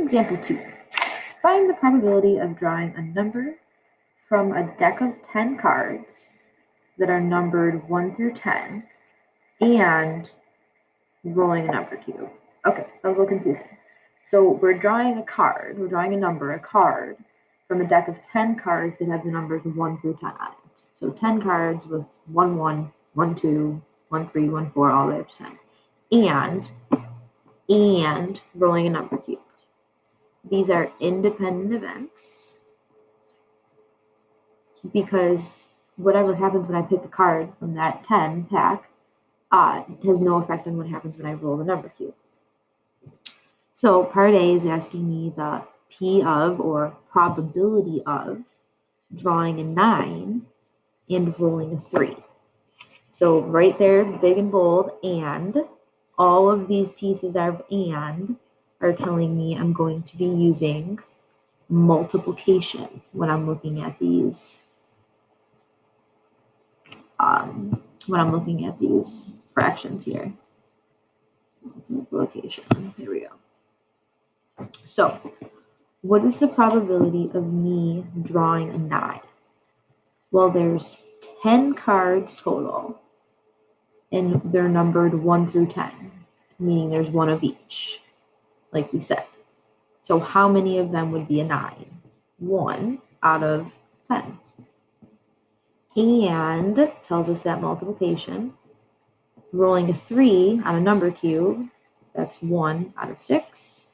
Example 2. Find the probability of drawing a number from a deck of 10 cards that are numbered 1 through 10 and rolling a number cube. Okay, that was a little confusing. So we're drawing a card, a card from a deck of 10 cards that have the numbers 1 through 10 on it. So 10 cards with 1, 1, 1, 2, 1, 3, 1, 4, all the way up to 10. And rolling a number cube. These are independent events because whatever happens when I pick a card from that 10 pack has no effect on what happens when I roll the number cube. So part A is asking me the P of, or probability of, drawing a 9 and rolling a 3. So right there, big and bold, and all of these pieces of and are telling me I'm going to be using multiplication when I'm looking at these fractions here. Multiplication. Here we go. So, what is the probability of me drawing a 9? Well, there's 10 cards total, and they're numbered 1 through 10, meaning there's one of each, like we said. So how many of them would be a 9? 1 out of 10. And tells us that multiplication. Rolling a 3 on a number cube, that's 1 out of 6.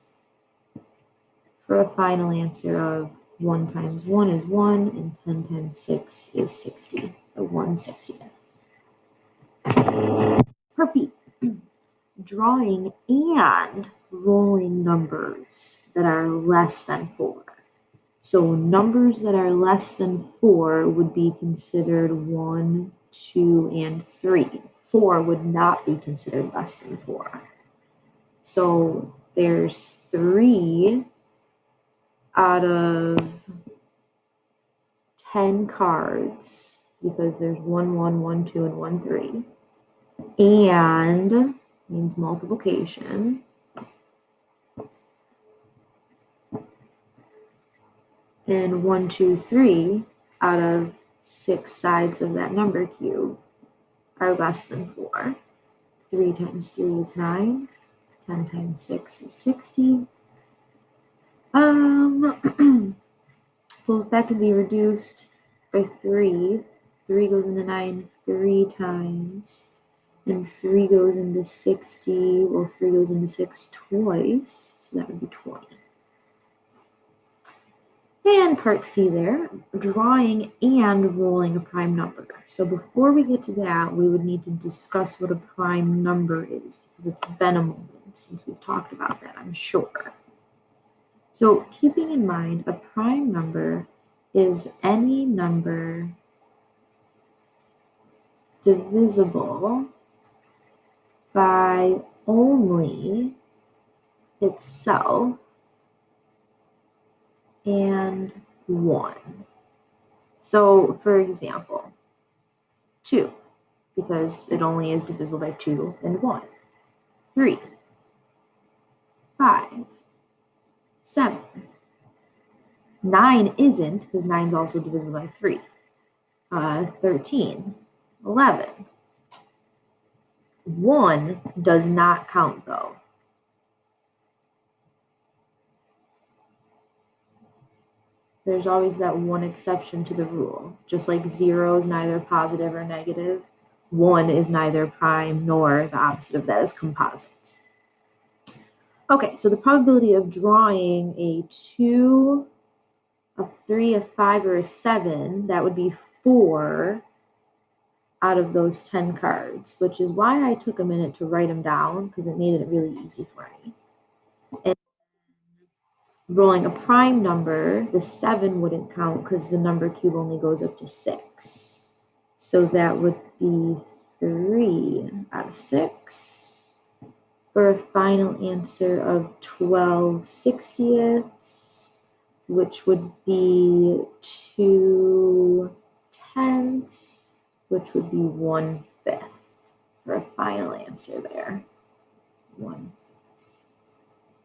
For a final answer of 1 times 1 is 1, and 10 times 6 is 60, or 1/60th. Repeat. Drawing and rolling numbers that are less than 4. So numbers that are less than 4 would be considered 1, 2, and 3. 4 would not be considered less than 4. So there's 3 out of 10 cards because there's 1, 1, 1, 2, and 1, 3. And means multiplication. And 1, 2, 3 out of 6 sides of that number cube are less than 4. 3 times 3 is 9. 10 times 6 is 60. Well, if that can be reduced by 3, 3 goes into 9 3 times, and 3 goes into 60, well, 3 goes into 6 twice, so that would be 20. And part C there, drawing and rolling a prime number. So before we get to that, we would need to discuss what a prime number is, because it's been a moment since we've talked about that, I'm sure. So keeping in mind, a prime number is any number divisible by only itself and 1. So for example, 2, because it only is divisible by 2 and 1. 3, 5, 7. 9 isn't, because 9 is also divisible by 3. 13, 11. 1 does not count though. There's always that one exception to the rule. Just like 0 is neither positive or negative, 1 is neither prime nor the opposite of that is composite. Okay, so the probability of drawing a 2, a 3, a 5, or a 7, that would be 4 out of those 10 cards, which is why I took a minute to write them down, because it made it really easy for me. And rolling a prime number, the 7 wouldn't count because the number cube only goes up to 6. So that would be 3 out of 6 for a final answer of 12/60ths, which would be 2/10, which would be 1/5 for a final answer there. 1/5.